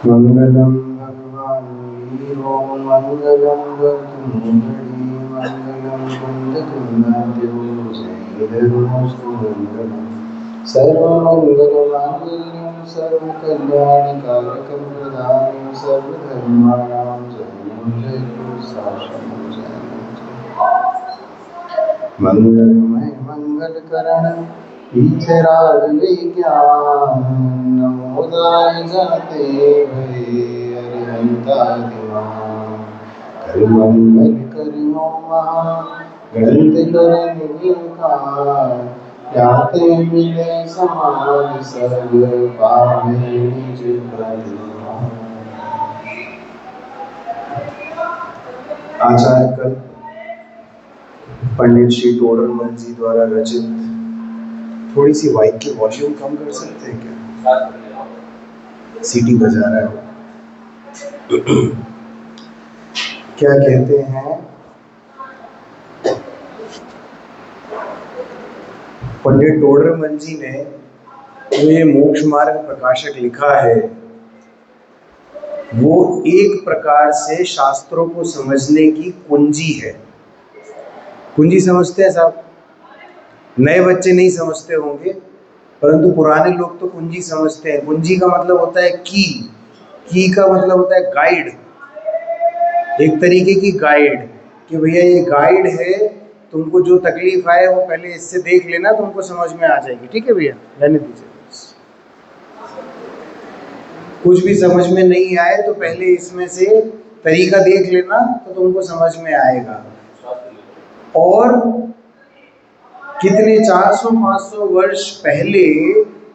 मंगलम भगवान वीरो मंगलम गरुड़ध्वज मंगलम कुंडकुंडो जयधर्मस्तु मंगलम सर्वमंगलमांगल्यं सर्वकल्याणकारकं प्रदानं सर्वधर्माणां शरणं जयतु शासनं मंगलमय मंगलकरण ईश्वराज विज्ञान नमोदाय जाते भये अरिहंतादिमान कर मंगल करियो महा ग्रंथ कर निविकार जाते मिले समाज सब पावे निज प्रतिमान। आचार्य कल पंडित श्री टोडरमल जी द्वारा रचित, थोड़ी सी माइक की वॉल्यूम कम कर सकते हैं क्या? सीटी बजा रहा है। क्या कहते हैं, पंडित टोडरमल जी ने जो ये मोक्ष मार्ग प्रकाशक लिखा है, वो एक प्रकार से शास्त्रों को समझने की कुंजी है। कुंजी समझते हैं साहब? नए बच्चे नहीं समझते होंगे, परंतु पुराने लोग तो कुंजी समझते हैं। कुंजी का मतलब होता है की का मतलब होता है गाइड, एक तरीके की गाइड, कि भैया ये गाइड है, तुमको जो तकलीफ आए वो पहले इससे देख लेना, तुमको समझ में आ जाएगी। ठीक है भैया, रहने दीजिए। कुछ भी समझ में नहीं आए तो पहले इसमें से तरीका देख लेना, तो तुमको समझ में आएगा। और कितने 400-500 वर्ष पहले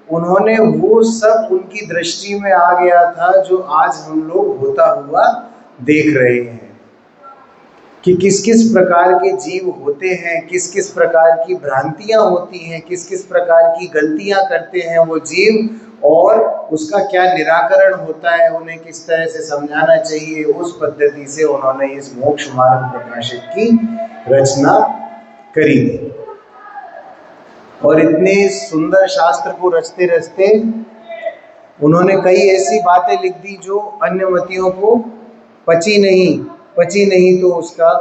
उन्होंने वो सब उनकी दृष्टि में आ गया था जो आज हम लोग होता हुआ देख रहे हैं, कि किस किस प्रकार के जीव होते हैं, किस किस प्रकार की भ्रांतियां होती हैं, किस किस प्रकार की गलतियां करते हैं वो जीव, और उसका क्या निराकरण होता है, उन्हें किस तरह से समझाना चाहिए। उस पद्धति से उन्होंने इस मोक्ष मार्ग प्रकाशक की रचना करी थी। और इतने सुंदर शास्त्र को रचते रचते उन्होंने कई ऐसी बातें लिख दी जो अन्य मतियों को पची नहीं, तो उसका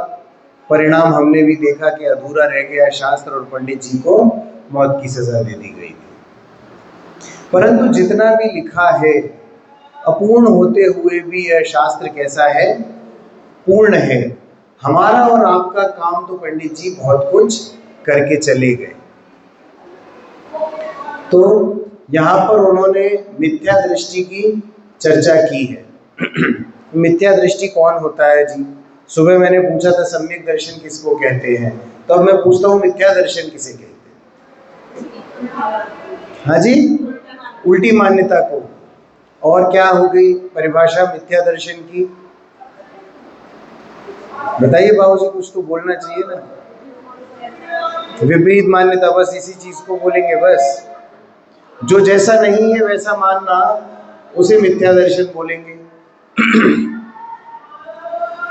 परिणाम हमने भी देखा कि अधूरा रह गया शास्त्र, और पंडित जी को मौत की सजा दे दी गई थी। परंतु जितना भी लिखा है, अपूर्ण होते हुए भी यह शास्त्र कैसा है? पूर्ण है। हमारा और आपका काम तो पंडित जी बहुत कुछ करके चले गए। तो यहाँ पर उन्होंने मिथ्या दृष्टि की चर्चा की है। मिथ्या दृष्टि कौन होता है जी? सुबह मैंने पूछा था सम्यक दर्शन किसको कहते हैं, तो अब मैं पूछता हूँ मिथ्या दर्शन किसे कहते हैं? हाँ जी, उल्टी मान्यता को। और क्या हो गई परिभाषा मिथ्या दर्शन की? बताइए बाबूजी, कुछ तो बोलना चाहिए ना। विपरीत मान्यता, बस इसी चीज को बोलेंगे। बस जो जैसा नहीं है वैसा मानना, उसे मिथ्या दर्शन बोलेंगे।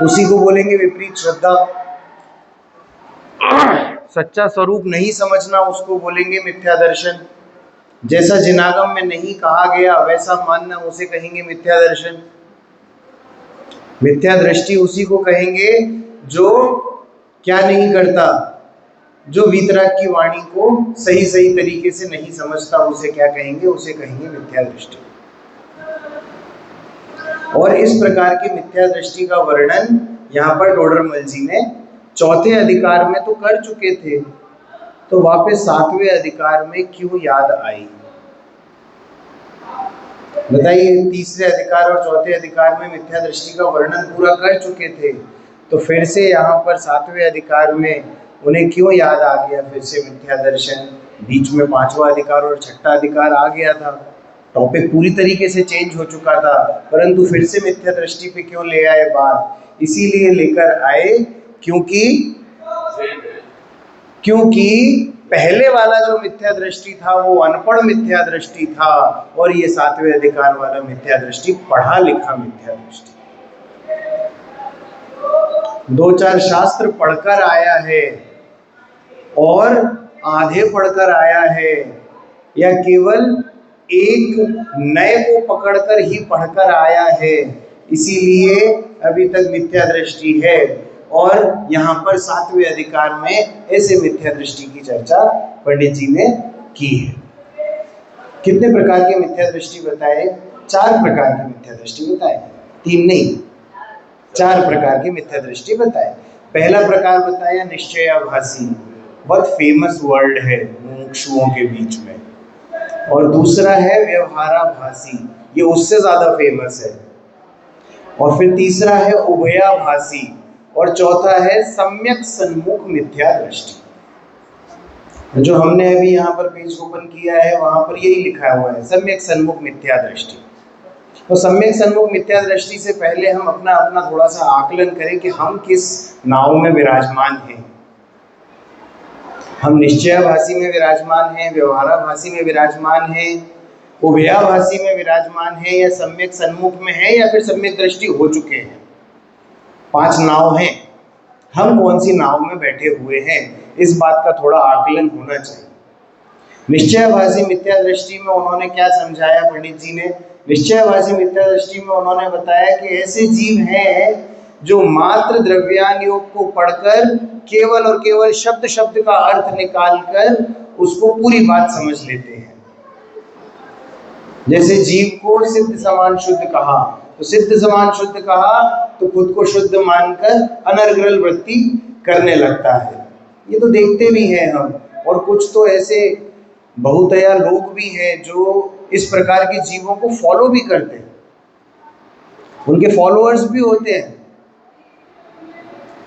उसी को बोलेंगे विपरीत श्रद्धा। सच्चा स्वरूप नहीं समझना, उसको बोलेंगे मिथ्या दर्शन। जैसा जिनागम में नहीं कहा गया वैसा मानना, उसे कहेंगे मिथ्या दर्शन। मिथ्या दृष्टि उसी को कहेंगे जो क्या नहीं करता, जो वीतराग की वाणी को सही सही तरीके से नहीं समझता, उसे क्या कहेंगे? उसे कहेंगे मिथ्या दृष्टि। और इस प्रकार की मिथ्या दृष्टि का वर्णन यहाँ पर टोडरमल जी ने चौथे अधिकार में तो कर चुके थे, तो वापस 7वें अधिकार में क्यों याद आई? बताइए, तीसरे अधिकार और चौथे अधिकार में मिथ्या दृष्टि का वर्णन पूरा कर चुके थे, तो फिर से यहाँ पर 7वें अधिकार में उन्हें क्यों याद आ गया फिर से मिथ्या दर्शन? बीच में 5वां अधिकार और 6ठा अधिकार आ गया था। टॉपिक पूरी तरीके से चेंज हो चुका था, परंतु फिर से मिथ्या दृष्टि पे क्यों ले आए बात? इसीलिए लेकर आए क्योंकि पहले वाला जो मिथ्या दृष्टि था वो अनपढ़ मिथ्या दृष्टि था, और ये सातवें अधिकार वाला मिथ्या दृष्टि पढ़ा लिखा मिथ्या दृष्टि। दो चार शास्त्र पढ़कर आया है और आधे पढ़कर आया है, या केवल एक नए को पकड़कर ही पढ़कर आया है, इसीलिए अभी तक मिथ्या दृष्टि है। और यहाँ पर सातवें अधिकार में ऐसे मिथ्या दृष्टि की चर्चा पंडित जी ने की है। कितने प्रकार के मिथ्या दृष्टि बताए? 4 प्रकार की मिथ्या दृष्टि बताए, 3 नहीं, 4 प्रकार की मिथ्या दृष्टि बताए। पहला प्रकार बताया निश्चयाभासी, बहुत फेमस वर्ड है मुमुक्षुओं के बीच में। और दूसरा है व्यवहाराभासी, ये उससे ज्यादा फेमस है। और फिर तीसरा है उभयाभासी, और चौथा है सम्यक सन्मुख मिथ्या दृष्टि। जो हमने अभी यहाँ पर पेज ओपन किया है वहां पर यही लिखा हुआ है, सम्यक सन्मुख मिथ्या दृष्टि। तो सम्यक सन्मुख मिथ्या दृष्टि से पहले हम अपना थोड़ा सा आकलन करें कि हम किस नाव में विराजमान हैं। हम निश्चयाभासी में विराजमान हैं, व्यवहाराभासी में विराजमान हैं, उभयाभासी में विराजमान हैं, या सम्यक सन्मुख में है, या फिर सम्यक दृष्टि हो चुके हैं। 5 नाव हैं, हम कौन सी नाव में बैठे हुए हैं, इस बात का थोड़ा आकलन होना चाहिए। निश्चयाभासी मिथ्या दृष्टि में उन्होंने क्या समझाया पंडित जी ने? निश्चयाभासी मिथ्या दृष्टि में उन्होंने बताया कि ऐसे जीव हैं जो मात्र द्रव्यान योग को पढ़कर केवल और केवल शब्द शब्द का अर्थ निकालकर उसको पूरी बात समझ लेते हैं। जैसे जीव को सिद्ध समान शुद्ध कहा, तो सिद्ध समान शुद्ध कहा तो खुद को शुद्ध मानकर अनर्गल वृत्ति करने लगता है। ये तो देखते भी हैं हम, और कुछ तो ऐसे बहुतया लोग भी हैं जो इस प्रकार के जीवों को फॉलो भी करते हैं, उनके फॉलोअर्स भी होते हैं।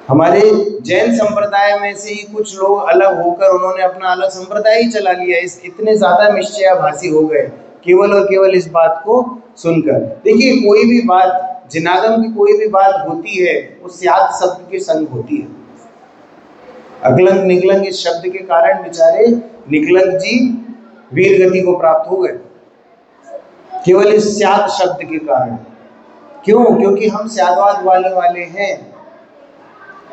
हमारे जैन संप्रदाय में से ही कुछ लोग अलग होकर उन्होंने अपना अलग संप्रदाय ही चला लिया। इस इतने ज्यादा निश्चयाभासी हो गए केवल और केवल इस बात को सुनकर। देखिए, कोई भी बात, जिनागम की कोई भी बात होती है वो स्यात् शब्द के संग होती है। अकलंक निकलंक इस शब्द के कारण बेचारे निकलंक जी वीर गति को प्राप्त हो गए, केवल इस स्यात् शब्द के कारण। क्यों? क्योंकि हम स्याद्वाद वाले हैं,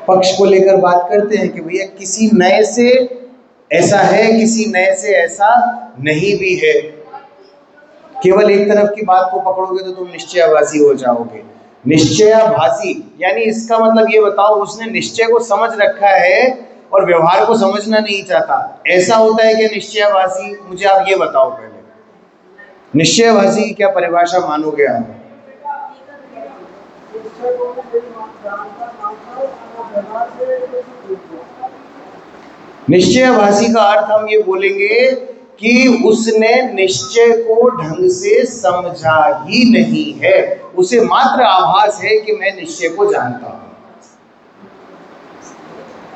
पक्ष को लेकर बात करते हैं कि भैया किसी नए से ऐसा है, किसी नए से ऐसा नहीं भी है। केवल एक तरफ की बात को पकड़ोगे तो तुम निश्चयाभासी हो जाओगे। निश्चयाभासी यानी इसका मतलब ये बताओ, उसने निश्चय को समझ रखा है और व्यवहार को समझना नहीं चाहता, ऐसा होता है कि निश्चयाभासी? मुझे आप ये बताओ पहले, निश्चयाभासी की क्या परिभाषा मानोगे आप? निश्चयाभासी का अर्थ हम ये बोलेंगे कि उसने निश्चय को ढंग से समझा ही नहीं है, उसे मात्र आभास है कि मैं निश्चय को जानता हूं।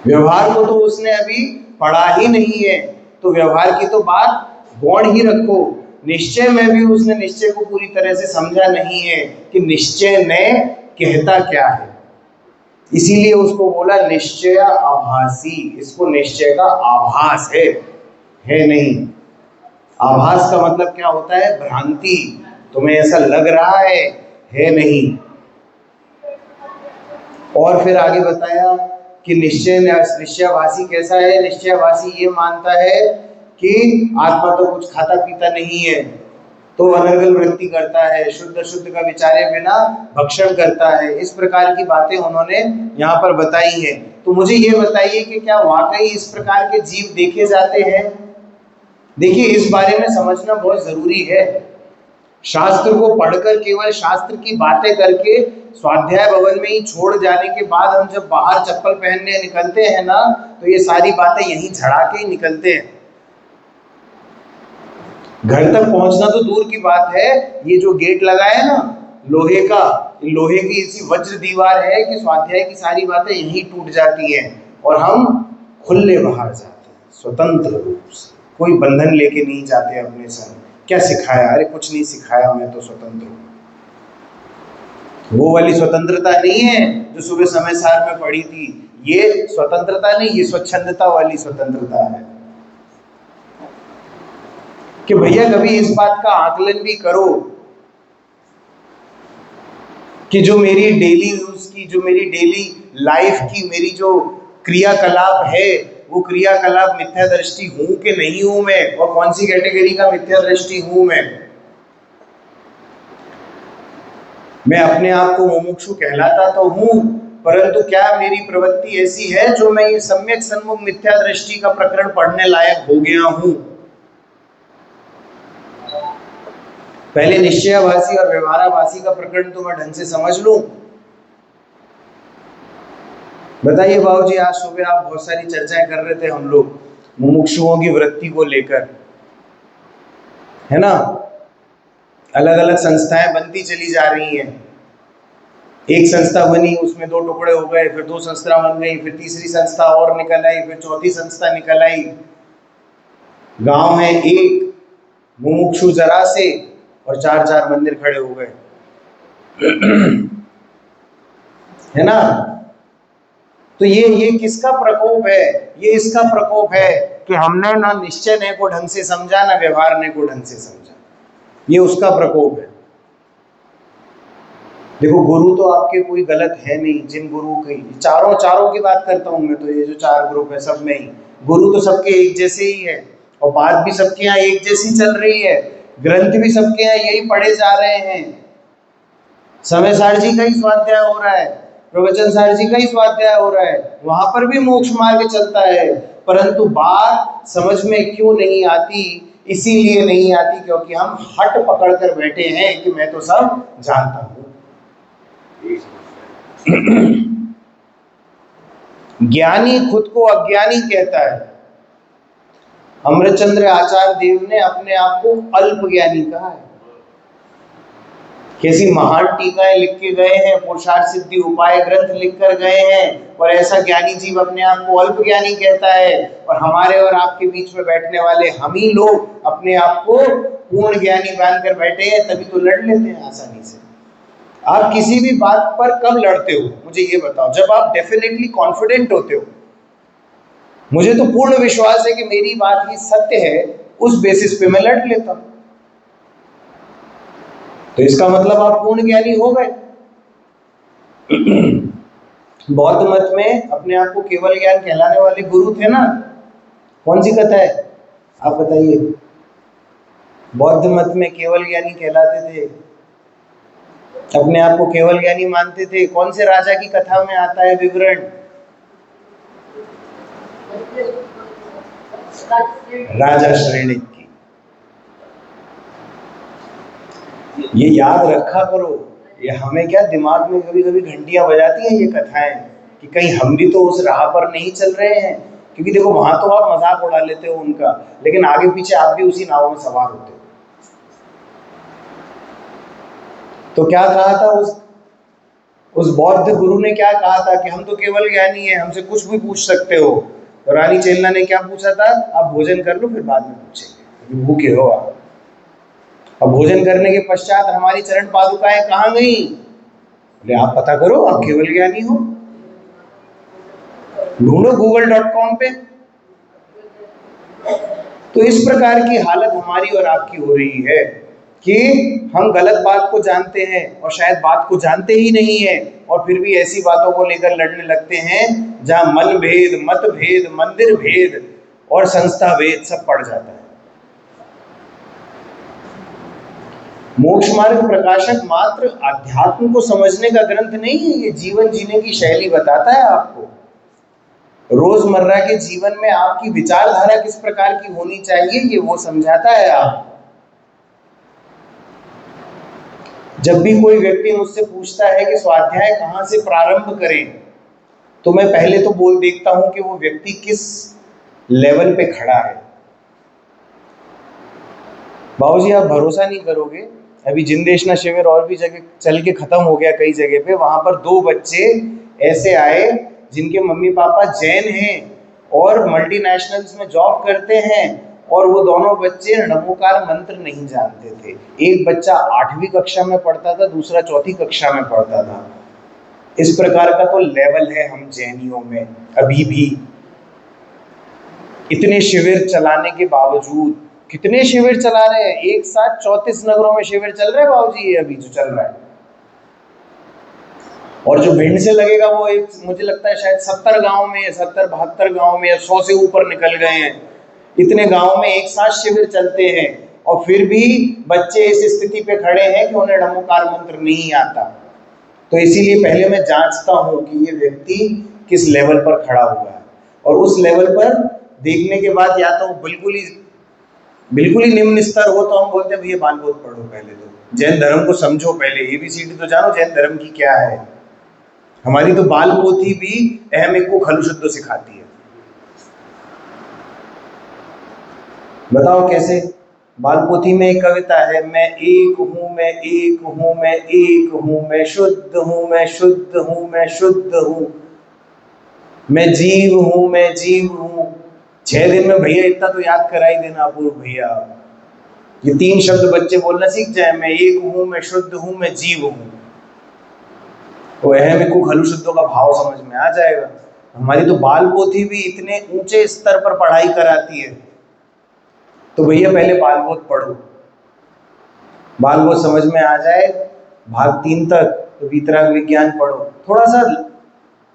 व्यवहार को तो उसने अभी पढ़ा ही नहीं है, तो व्यवहार की तो बात गौण ही रखो। निश्चय में भी उसने निश्चय को पूरी तरह से समझा नहीं है कि निश्चय ने कहता क्या है, इसीलिए उसको बोला निश्चय आभासी। इसको निश्चय का आभास है नहीं। आभास का मतलब क्या होता है? भ्रांति, तुम्हें ऐसा लग रहा है नहीं। और फिर आगे बताया कि निश्चयाभासी कैसा है? निश्चयाभासी ये मानता है कि आत्मा तो कुछ खाता पीता नहीं है, तो अनर्गल वृत्ति करता है, शुद्ध शुद्ध का विचारे बिना भक्षण करता है। इस प्रकार की बातें उन्होंने यहाँ पर बताई है। तो मुझे ये बताइए कि क्या वाकई इस प्रकार के जीव देखे जाते हैं? देखिए, इस बारे में समझना बहुत जरूरी है। शास्त्र को पढ़कर केवल शास्त्र की बातें करके स्वाध्याय भवन में ही छोड़ जाने के बाद हम जब बाहर चप्पल पहनने निकलते हैं ना, तो ये सारी बातें यहीं झड़ा के ही निकलते हैं। घर तक पहुंचना तो दूर की बात है, ये जो गेट लगा है ना लोहे का, लोहे की इसी वज्र दीवार है कि स्वाध्याय की सारी बातें यहीं टूट जाती हैं और हम खुले बाहर जाते हैं, स्वतंत्र रूप से, कोई बंधन लेके नहीं जाते अपने संग। क्या सिखाया? अरे कुछ नहीं सिखाया, मैं तो स्वतंत्र हूँ। वो वाली स्वतंत्रता नहीं है जो सुबह समय सार में पढ़ी थी। ये स्वतंत्रता नहीं, ये स्वच्छंदता वाली स्वतंत्रता है कि भैया कभी इस बात का आकलन भी करो कि जो मेरी डेली यूज की, जो मेरी डेली लाइफ की मेरी जो क्रियाकलाप है, वो क्रियाकलाप मिथ्या दृष्टि हूं कि नहीं हूं मैं, और कौन सी कैटेगरी का मिथ्या दृष्टि हूं मैं अपने आप को मुमुक्षु कहलाता तो हूं, परंतु क्या मेरी प्रवृत्ति ऐसी है जो मैं ये सम्यक सन्मुख मिथ्या दृष्टि का प्रकरण पढ़ने लायक हो गया हूं? पहले निश्चयाभासी और व्यवहाराभासी का प्रकरण तो मैं ढंग से समझ लूं। बताइए बाबूजी, आज सुबह आप बहुत सारी चर्चाएं कर रहे थे हम लोग मुमुक्षुओं की वृत्ति को लेकर, है ना? अलग अलग संस्थाएं बनती चली जा रही हैं। एक संस्था बनी, उसमें 2 टुकड़े हो गए, फिर 2 संस्था बन गई, फिर तीसरी संस्था और निकल आई, फिर चौथी संस्था निकल आई। गांव है एक, मुमुक्षु जरा से, और 4 मंदिर खड़े हो गए। है ना? तो ये किसका प्रकोप है? ये इसका प्रकोप है कि हमने ना निश्चय ने को ढंग से समझा, ना व्यवहार ने को ढंग से समझा। ये उसका प्रकोप है। देखो, गुरु तो आपके कोई गलत है नहीं। जिन गुरु की चारों की बात करता हूं मैं, तो ये जो 4 ग्रुप है सब में ही गुरु तो सबके एक जैसे ही है, और बात भी सबके यहाँ एक जैसी चल रही है, ग्रंथ भी सबके यहाँ यही पढ़े जा रहे हैं। समय सार जी का ही स्वाध्याय हो रहा है, प्रवचन सार जी का ही स्वाध्याय हो रहा है, वहां पर भी मोक्ष मार्ग चलता है। परंतु बात समझ में क्यों नहीं आती? इसीलिए नहीं आती क्योंकि हम हट पकड़ कर बैठे हैं कि मैं तो सब जानता हूं। ज्ञानी खुद को अज्ञानी कहता है। अमृतचंद्र आचार्य देव ने अपने आप को अल्प ज्ञानी कहा है। कैसी महान टीकाएं लिख के गए हैं, पुरुषार्थ सिद्धि उपाय ग्रंथ लिख कर गए हैं, और ऐसा ज्ञानी जीव अपने आप को अल्प ज्ञानी कहता है। और हमारे और आपके बीच में बैठने वाले हम ही लोग अपने आप को पूर्ण ज्ञानी मानकर बैठे हैं, तभी तो लड़ लेते हैं आसानी से। आप किसी भी बात पर कब लड़ते हो मुझे ये बताओ? जब आप डेफिनेटली कॉन्फिडेंट होते हो। मुझे तो पूर्ण विश्वास है कि मेरी बात ही सत्य है, उस बेसिस पे मैं लड़ लेता हूं। तो इसका मतलब आप पूर्ण ज्ञानी हो गए। बौद्ध मत में अपने आप को केवल ज्ञान कहलाने वाले गुरु थे ना? कौन सी कथा है आप बताइए? बौद्ध मत में केवल ज्ञानी कहलाते थे, अपने आप को केवल ज्ञानी मानते थे। कौन से राजा की कथा में आता है विवरण? राजा श्रेणिक की। ये याद रखा करो। ये हमें क्या दिमाग में कभी कभी घंटियां बजाती हैं ये कथाएं कि कहीं हम भी तो उस राह पर नहीं चल रहे हैं। क्योंकि देखो, वहां तो आप मजाक उड़ा लेते हो उनका, लेकिन आगे पीछे आप भी उसी नाव में सवार होते हो। तो क्या कहा था उस बौद्ध गुरु ने? क्या कहा था कि हम तो केवल ज्ञानी हैं, हमसे कुछ भी पूछ सकते हो। तो रानी चेलना ने क्या पूछा था? आप भोजन कर लो, फिर बाद में पूछेंगे, भूखे हो आप। अब भोजन करने के पश्चात हमारी चरण पादुकाएं कहाँ गई? बोले आप पता करो, आप केवल ज्ञानी हो, ढूंढो google.com पे। तो इस प्रकार की हालत हमारी और आपकी हो रही है कि हम गलत बात को जानते हैं और शायद बात को जानते ही नहीं है, और फिर भी ऐसी बातों को लेकर लड़ने लगते हैं जहां मन भेद, मत भेद, मंदिर भेद और संस्था भेद सब पड़ जाता है। मोक्ष मार्ग प्रकाशक मात्र अध्यात्म को समझने का ग्रंथ नहीं है, ये जीवन जीने की शैली बताता है आपको। रोजमर्रा के जीवन में आपकी विचारधारा किस प्रकार की होनी चाहिए, ये वो समझाता है आप। जब भी कोई व्यक्ति मुझसे पूछता है कि स्वाध्याय कहाँ से प्रारंभ करें, तो मैं पहले तो बोल देखता हूं कि वो व्यक्ति किस लेवल पे खड़ा है। बाबूजी, आप भरोसा नहीं करोगे, अभी जिंदेशना शिविर और भी जगह चल के खत्म हो गया कई जगह पे। वहां पर 2 बच्चे ऐसे आए जिनके मम्मी पापा जैन हैं और मल्टीनेशनल्स में जॉब करते हैं, और वो दोनों बच्चे नमोकार मंत्र नहीं जानते थे। एक बच्चा 8वीं कक्षा में पढ़ता था, दूसरा 4थी कक्षा में पढ़ता था। इस प्रकार का तो लेवल है हम जैनियों में अभी भी। इतने शिविर चलाने के बावजूद, कितने शिविर चला रहे हैं, एक साथ 34 नगरों में शिविर चल रहे हैं बाबूजी, ये अभी जो चल रहा है। और जो भिंड से लगेगा वो एक, मुझे लगता है शायद 70 गांव में, 70-72 गांव में, 100 से ऊपर निकल गए हैं। इतने गांव में एक साथ शिविर चलते हैं और फिर भी बच्चे इस स्थिति पे खड़े हैं कि उन्हें नमोकार मंत्र नहीं आता। तो इसीलिए पहले मैं जांचता हूं कि ये व्यक्ति किस लेवल पर खड़ा हुआ है, और उस लेवल पर देखने के बाद या तो बिल्कुल ही निम्न स्तर हो तो हम बोलते हैं भैया बालबोध पढ़ो, पहले तो जैन धर्म को समझो, पहले ABCD तो जानो जैन धर्म की क्या है। हमारी तो बाल पोथी भी अहम एक को खलु शुद्ध सिखाती है। बताओ कैसे? बाल पोथी में एक कविता है, मैं एक हूं, मैं एक हूं, मैं एक हूं, मैं शुद्ध हूं, मैं शुद्ध हूं, मैं शुद्ध हूं, मैं जीव हूं, मैं जीव हूं। 6 दिन में भैया इतना तो याद करा ही देना अपूर्व भैया। ये 3 शब्द बच्चे बोलना सीख जाए, मैं एक हूं, मैं शुद्ध हूं, मैं जीव हूं, तो अहम को खलु शुद्धों का भाव समझ में आ जाएगा। हमारी तो बाल पोथी भी इतने ऊंचे स्तर पर पढ़ाई कराती है, तो भैया पहले बालबोध पढ़ो, बालबोध समझ में आ जाए भाग 3 तक, तो वीतराग विज्ञान पढ़ो, थोड़ा सा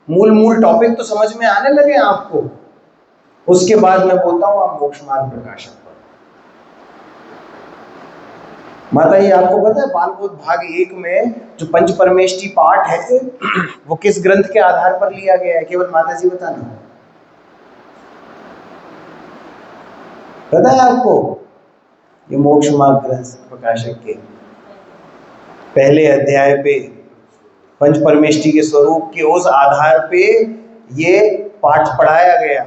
मूल टॉपिक तो समझ में आने लगे आपको। उसके बाद मैं बोलता हूं आप मोक्ष मार्ग प्रकाशक पढ़ो। माता जी आपको पता है बालबोध भाग 1 में जो पंच परमेष्टि पाठ है वो किस ग्रंथ के आधार पर लिया गया है? केवल माता जी बताना, पता है आपको? ये मोक्ष मार्ग ग्रंथ प्रकाशक के पहले अध्याय पे पंच परमेष्टि के स्वरूप के उस आधार पे ये पाठ पढ़ाया गया।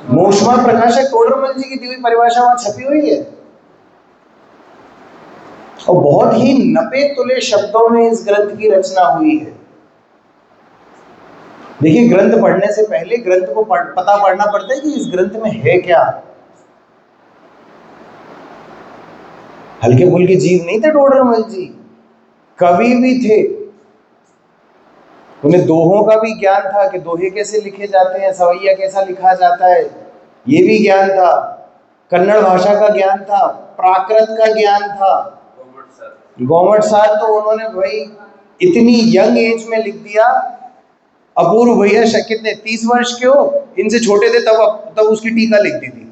मोक्ष मार्ग प्रकाशक टोडरमल जी की दी हुई परिभाषा वहां छपी हुई है, और बहुत ही नपे तुले शब्दों में इस ग्रंथ की रचना हुई है। देखिए, ग्रंथ पढ़ने से पहले ग्रंथ को पता पढ़ना पड़ता है कि इस ग्रंथ में है क्या। हल्के फुल्के जीव नहीं थे टोडरमल जी, कवि भी थे। उन्हें दोहों का भी ज्ञान था कि दोहे कैसे लिखे जाते हैं, सवैया कैसा लिखा जाता है, ये भी ज्ञान था। कन्नड़ भाषा का ज्ञान था, प्राकृत का ज्ञान था। गौमट सार तो उन्होंने भाई इतनी यंग एज में लिख दिया। अपूर्व भैया कितने 30 वर्ष के हो, इनसे छोटे थे तब उसकी टीका लिख दी थी,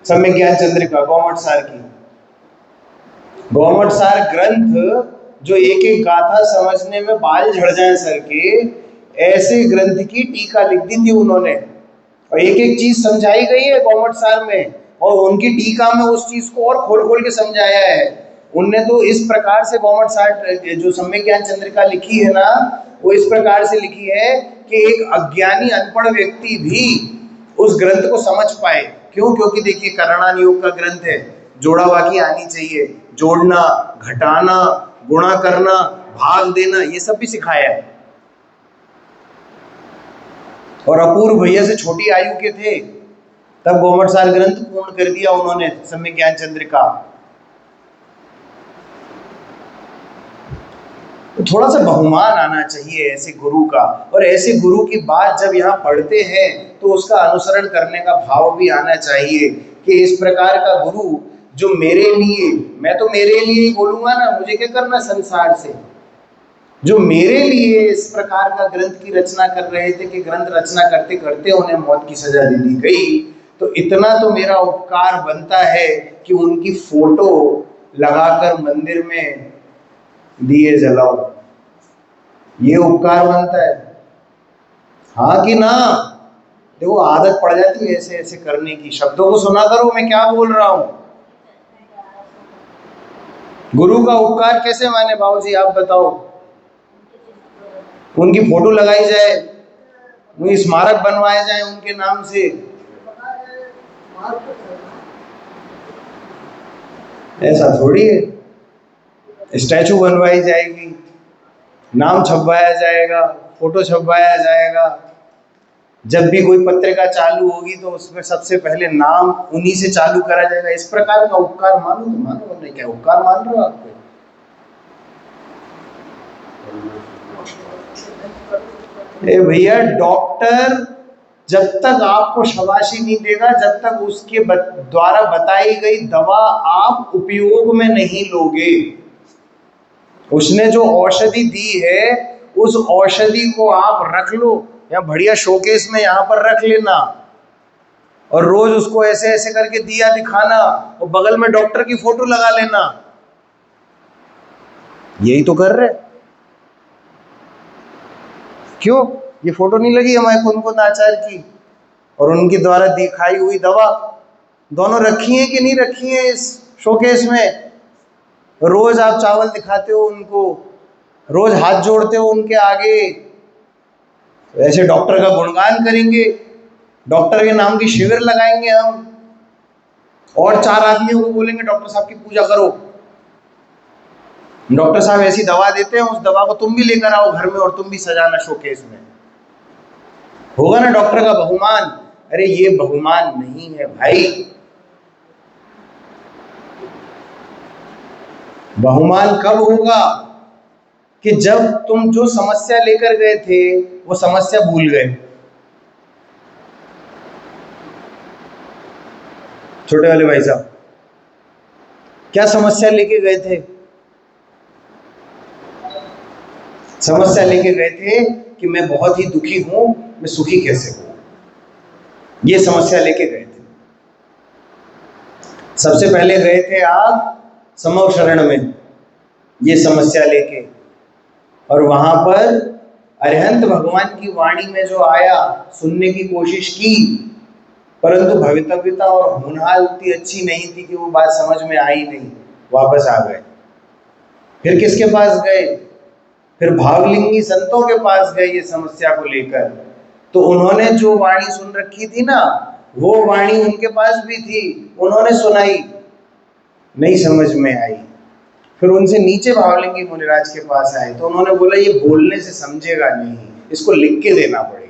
सम्यक ज्ञान चंद्रिका गौमट सार की। गौमट सार ग्रंथ जो एक एक गाथा समझने में बाल झड़ जाए सर के, ऐसे ग्रंथ की टीका लिख दी थी उन्होंने, और एक एक चीज समझाई गई है गौमट सार में, और उनकी टीका में उस चीज को और खोल खोल के समझाया है। उनने तो इस प्रकार से गौमट सार जो सम्यक ज्ञान चंद्रिका लिखी है ना, वो इस प्रकार से लिखी है कि एक अज्ञानी अनपढ़ व्यक्ति भी उस ग्रंथ को समझ पाए। क्यों? क्योंकि देखिए करणान योग का ग्रंथ है, जोड़ावाकी आनी चाहिए, जोड़ना, घटाना, गुणा करना, भाग देना, ये सब भी सिखाया है। और अपूर्व भैया से छोटी आयु के थे तब गौमट सार ग्रंथ पूर्ण कर दिया उन्होंने, सम्यक ज्ञान चंद्रिका। तो थोड़ा सा बहुमान आना चाहिए ऐसे गुरु का, और ऐसे गुरु की बात जब यहाँ पढ़ते हैं तो उसका अनुसरण करने का भाव भी आना चाहिए कि इस प्रकार का गुरु जो मेरे लिए, मैं तो मेरे लिए ही बोलूंगा ना, मुझे क्या करना संसार से, जो मेरे लिए इस प्रकार का ग्रंथ की रचना कर रहे थे कि ग्रंथ रचना करते करते उन्हें मौत की सजा दे दी गई, तो इतना तो मेरा उपकार बनता है कि उनकी फोटो लगाकर मंदिर में दिए जलाओ। ये उपकार बनता है, हाँ कि ना? देखो आदत पड़ जाती है ऐसे ऐसे करने की। शब्दों को सुना करो मैं क्या बोल रहा हूं। गुरु का उपकार कैसे माने बाबूजी, आप बताओ? उनकी फोटो लगाई जाए, उनकी स्मारक बनवाए जाए उनके नाम से, ऐसा थोड़ी है। स्टैचू बनवाई जाएगी, नाम छपवाया जाएगा, फोटो छपवाया जाएगा, जब भी कोई पत्रिका चालू होगी तो उसमें सबसे पहले नाम उन्हीं से चालू करा जाएगा। इस प्रकार का उपकार मानो तो मानो, वरना क्या उपकार मान रहे हो आपको? ए भैया, डॉक्टर जब तक आपको शाबाशी नहीं देगा, जब तक उसके द्वारा बताई गई दवा आप उपयोग में नहीं लोगे। उसने जो औषधि दी है, उस औषधि को आप रख लो या बढ़िया शोकेस में यहाँ पर रख लेना, और रोज उसको ऐसे ऐसे करके दिया दिखाना, और बगल में डॉक्टर की फोटो लगा लेना। यही तो कर रहे। क्यों ये फोटो नहीं लगी हमारे कुंदकुंद आचार्य की और उनके द्वारा दिखाई हुई दवा? दोनों रखी है कि नहीं रखी है इस शोकेस में? रोज आप चावल दिखाते हो उनको, रोज हाथ जोड़ते हो उनके आगे, ऐसे डॉक्टर का गुणगान करेंगे, डॉक्टर के नाम की शिविर लगाएंगे हम, और 4 आदमियों को बोलेंगे डॉक्टर साहब की पूजा करो। डॉक्टर साहब ऐसी दवा देते हैं, उस दवा को तुम भी लेकर आओ घर में और तुम भी सजाना शोकेस में। होगा ना डॉक्टर का बहुमान? अरे ये बहुमान नहीं है भाई। बहुमान कब होगा? कि जब तुम जो समस्या लेकर गए थे वो समस्या भूल गए। छोटे वाले भाई साहब, क्या समस्या लेके गए थे? समस्या लेके गए थे कि मैं बहुत ही दुखी हूं, मैं सुखी कैसे हूं, ये समस्या लेके गए थे। सबसे पहले गए थे आप समव शरण में ये समस्या लेके, और वहां पर अरिहंत भगवान की वाणी में जो आया सुनने की कोशिश की, परंतु भवितव्यता और होनहार उतनी अच्छी नहीं थी कि वो बात समझ में आई नहीं, वापस आ गए। फिर किसके पास गए? फिर भावलिंगी संतों के पास गए ये समस्या को लेकर। तो उन्होंने जो वाणी सुन रखी थी ना, वो वाणी उनके पास भी थी, उन्होंने सुनाई, नहीं समझ में आई। फिर उनसे नीचे भावलिंगी मुनिराज के पास आए तो उन्होंने बोला ये बोलने से समझेगा नहीं, इसको लिख के देना पड़ेगा।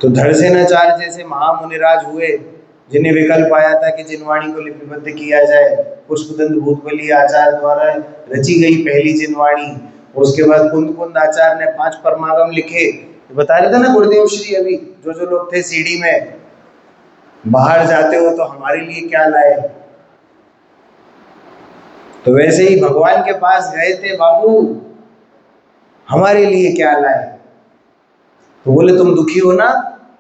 तो धड़सेनाचार्य जैसे महामुनिराज हुए, जिन्हें विकल्प आया था कि जिनवाणी को लिपिबद्ध किया जाए। पुष्पदंत भूतबली आचार्य द्वारा रची गई पहली जिनवाणी। उसके बाद कुंदकुंद आचार्य ने 5 परमागम लिखे। बता रहे थे ना गुरुदेव श्री, अभी जो लोग थे सीढ़ी में, बाहर जाते हो तो हमारे लिए क्या लाए। तो वैसे ही भगवान के पास गए थे, बाबू हमारे लिए क्या लाए? तो बोले तुम दुखी हो ना,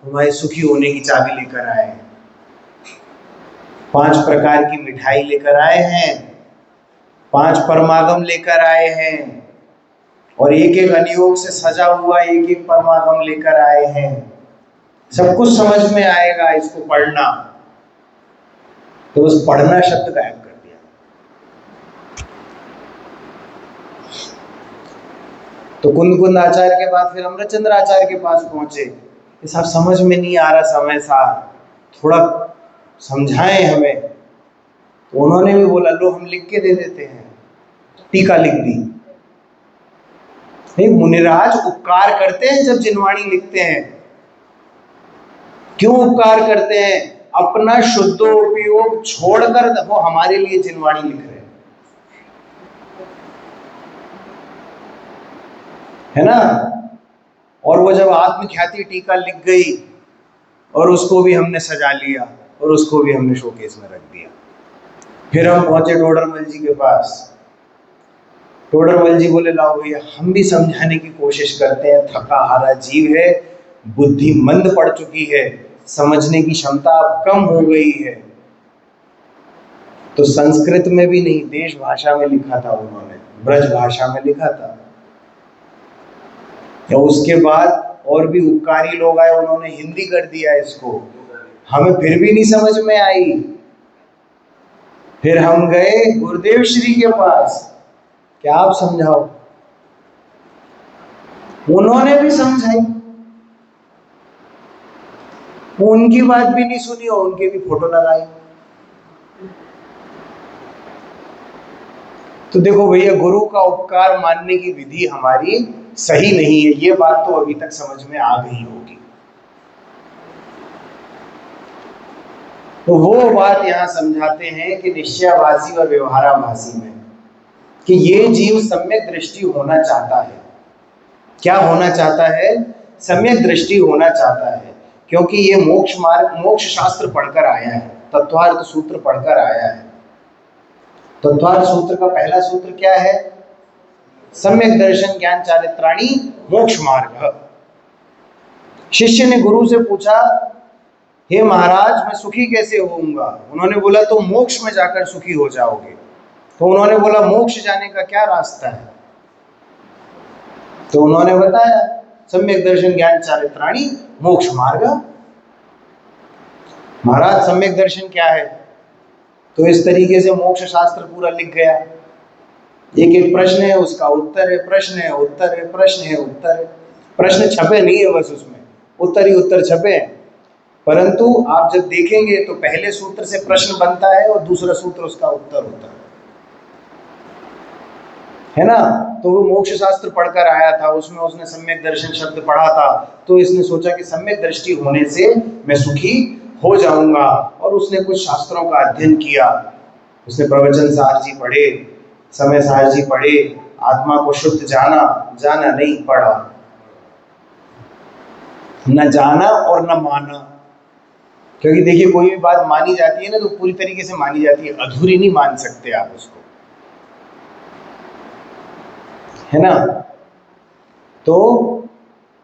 तुम्हारे सुखी होने की चाबी लेकर आए हैं। 5 प्रकार की मिठाई लेकर आए हैं, 5 परमागम लेकर आए हैं, और एक एक अनियोग से सजा हुआ एक एक परमागम लेकर आए हैं। सब कुछ समझ में आएगा इसको पढ़ना। तो उस पढ़ना शब्द गायब कर दिया। तो कुंदकुंद आचार्य के बाद फिर अमृतचंद्र आचार्य के पास पहुंचे। ये सब समझ में नहीं आ रहा, समय सा थोड़ा समझाएं हमें। तो उन्होंने भी बोला लो हम लिख के दे देते हैं। टीका लिख दी। नहीं, मुनिराज उपकार करते हैं जब जिनवाणी लिखते हैं। क्यों उपकार करते हैं? अपना शुद्ध उपयोग छोड़कर वो हमारे लिए जिनवाणी लिख रहे हैं, है ना। और वो जब आत्मख्याति टीका लिख गई और उसको भी हमने सजा लिया और उसको भी हमने शोकेस में रख दिया। फिर हम पहुंचे टोडरमल जी के पास। टोडरमल जी बोले लाओ भैया, हम भी समझाने की कोशिश करते हैं, थका हारा जीव है, बुद्धि मंद पड़ चुकी है, समझने की क्षमता अब कम हो गई है। तो संस्कृत में भी नहीं, देश भाषा में लिखा था उन्होंने, ब्रज भाषा में लिखा था। तो उसके बाद और भी उपकारी लोग आए, उन्होंने हिंदी कर दिया इसको, हमें फिर भी नहीं समझ में आई। फिर हम गए गुरुदेव श्री के पास, क्या आप समझाओ। उन्होंने भी समझाई, उनकी बात भी नहीं सुनी और उनके भी फोटो लगाई। तो देखो भैया, गुरु का उपकार मानने की विधि हमारी सही नहीं है। ये बात तो अभी तक समझ में आ गई होगी। तो वो बात यहां समझाते हैं कि निश्चयाभासी और व्यवहाराभासी में कि ये जीव सम्यक दृष्टि होना चाहता है। क्या होना चाहता है? सम्यक दृष्टि होना चाहता है, क्योंकि ये मोक्ष मार्ग, मोक्ष शास्त्र पढ़कर आया है, तत्वार्थ सूत्र पढ़कर आया है। तत्वार्थ सूत्र का पहला सूत्र क्या है? सम्यक दर्शन ज्ञान चारित्राणी मोक्ष मार्ग। शिष्य ने गुरु से पूछा, हे महाराज मैं सुखी कैसे होऊंगा? उन्होंने बोला तुम मोक्ष में जाकर सुखी हो जाओगे। तो उन्होंने बोला मोक्ष जाने का क्या रास्ता है? तो उन्होंने बताया सम्यक दर्शन ज्ञान चारित्राणी मोक्ष मार्ग। महाराज सम्यक दर्शन क्या है? तो इस तरीके से मोक्ष शास्त्र पूरा लिख गया। एक एक प्रश्न है, उसका उत्तर है, प्रश्न है, उत्तर है, प्रश्न है, उत्तर है। प्रश्न छपे नहीं है बस, उसमें उत्तर ही उत्तर छपे हैं। परंतु आप जब देखेंगे तो पहले सूत्र से प्रश्न बनता है और दूसरा सूत्र उसका उत्तर होता है ना। तो वो मोक्ष शास्त्र पढ़कर आया था, उसमें उसने सम्यक दर्शन शब्द पढ़ा था, तो इसने सोचा कि सम्यक दृष्टि होने से मैं सुखी हो जाऊंगा। और उसने कुछ शास्त्रों का अध्ययन किया, उसने प्रवचन सार जी पढ़े, समय सार जी पढ़े, आत्मा को शुद्ध जाना, जाना नहीं पढ़ा, न जाना और न माना। क्योंकि देखिए कोई भी बात मानी जाती है ना, तो पूरी तरीके से मानी जाती है, अधूरी नहीं मान सकते आप उसको, है ना। तो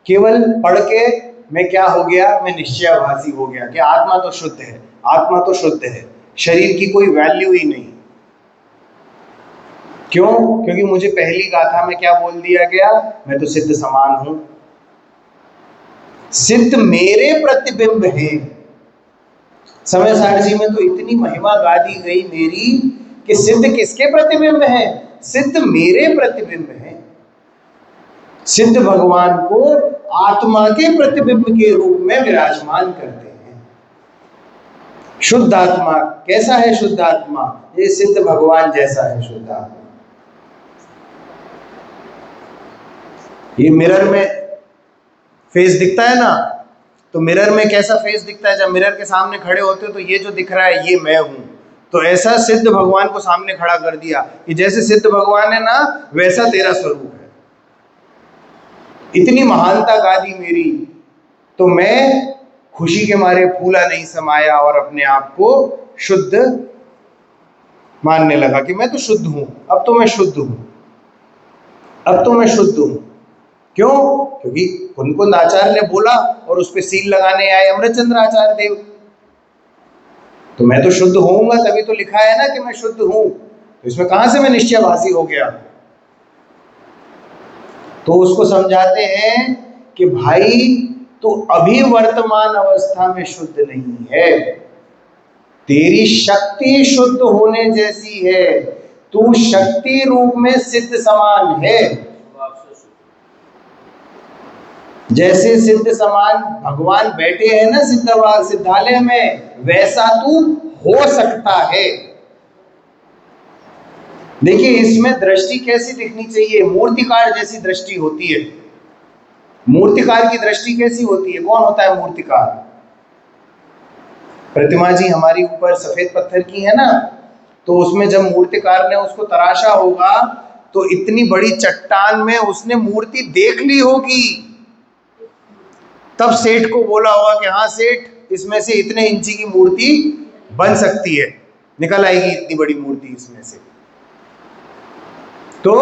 केवल पढ़ के मैं क्या हो गया? मैं निश्चयाभासी हो गया कि आत्मा तो शुद्ध है, आत्मा तो शुद्ध है, शरीर की कोई वैल्यू ही नहीं। क्यों? क्योंकि मुझे पहली गाथा में क्या बोल दिया गया? मैं तो सिद्ध समान हूं, सिद्ध मेरे प्रतिबिंब है। समय सार जी में तो इतनी महिमा गा दी गई मेरी कि सिद्ध किसके प्रतिबिंब है? सिद्ध मेरे प्रतिबिंब है। सिद्ध भगवान को आत्मा के प्रतिबिंब के रूप में विराजमान करते हैं। शुद्ध आत्मा कैसा है? शुद्ध आत्मा ये सिद्ध भगवान जैसा है शुद्ध आत्मा। ये मिरर में फेस दिखता है ना, तो मिरर में कैसा फेस दिखता है? जब मिरर के सामने खड़े होते हो तो ये जो दिख रहा है ये मैं हूं। तो ऐसा सिद्ध भगवान को सामने खड़ा कर दिया कि जैसे सिद्ध भगवान है ना, वैसा तेरा स्वरूप है। इतनी महानता गा दी मेरी, तो मैं खुशी के मारे फूला नहीं समाया और अपने आप को शुद्ध मानने लगा कि मैं तो शुद्ध हूं, अब तो मैं शुद्ध हूं, अब तो मैं शुद्ध हूं। क्यों? क्योंकि कुंद आचार्य ने बोला और उस पर सील लगाने आए अमृतचंद्र आचार्य देव, तो मैं तो शुद्ध होऊंगा, तभी तो लिखा है ना कि मैं शुद्ध हूं। तो इसमें कहां से मैं निश्चयभासी हो गया? तो उसको समझाते हैं कि भाई तू अभी वर्तमान अवस्था में शुद्ध नहीं है, तेरी शक्ति शुद्ध होने जैसी है, तू शक्ति रूप में सिद्ध समान है। जैसे सिद्ध समान भगवान बैठे हैं ना सिद्धालय में, वैसा तू हो सकता है। देखिए इसमें दृष्टि कैसी दिखनी चाहिए? मूर्तिकार जैसी दृष्टि होती है। मूर्तिकार की दृष्टि कैसी होती है? कौन होता है मूर्तिकार? प्रतिमा जी हमारी ऊपर सफेद पत्थर की है ना, तो उसमें जब मूर्तिकार ने उसको तराशा होगा तो इतनी बड़ी चट्टान में उसने मूर्ति देख ली होगी, तब सेठ को बोला होगा कि हाँ सेठ, इसमें से इतने इंची की मूर्ति बन सकती है, निकल आएगी इतनी बड़ी मूर्ति इसमें से। तो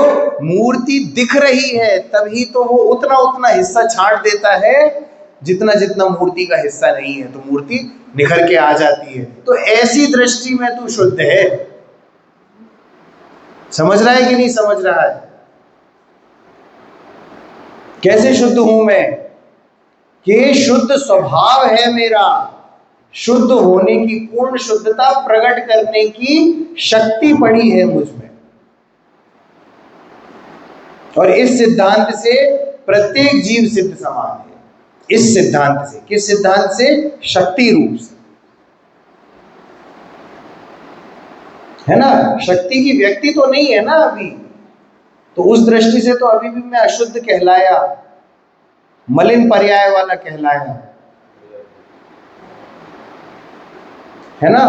मूर्ति दिख रही है तभी तो वो उतना उतना हिस्सा छांट देता है जितना जितना मूर्ति का हिस्सा नहीं है, तो मूर्ति निखर के आ जाती है। तो ऐसी दृष्टि में तू शुद्ध है। समझ रहा है कि नहीं समझ रहा है? कैसे शुद्ध हूं मैं? कि शुद्ध स्वभाव है मेरा, शुद्ध होने की, पूर्ण शुद्धता प्रकट करने की शक्ति पड़ी है मुझ में। और इस सिद्धांत से प्रत्येक जीव सिद्ध समान है। इस सिद्धांत से, किस सिद्धांत से? शक्ति रूप से, है ना। शक्ति की व्यक्ति तो नहीं है ना अभी, तो उस दृष्टि से तो अभी भी मैं अशुद्ध कहलाया, मलिन पर्याय वाला कहलाया, है ना।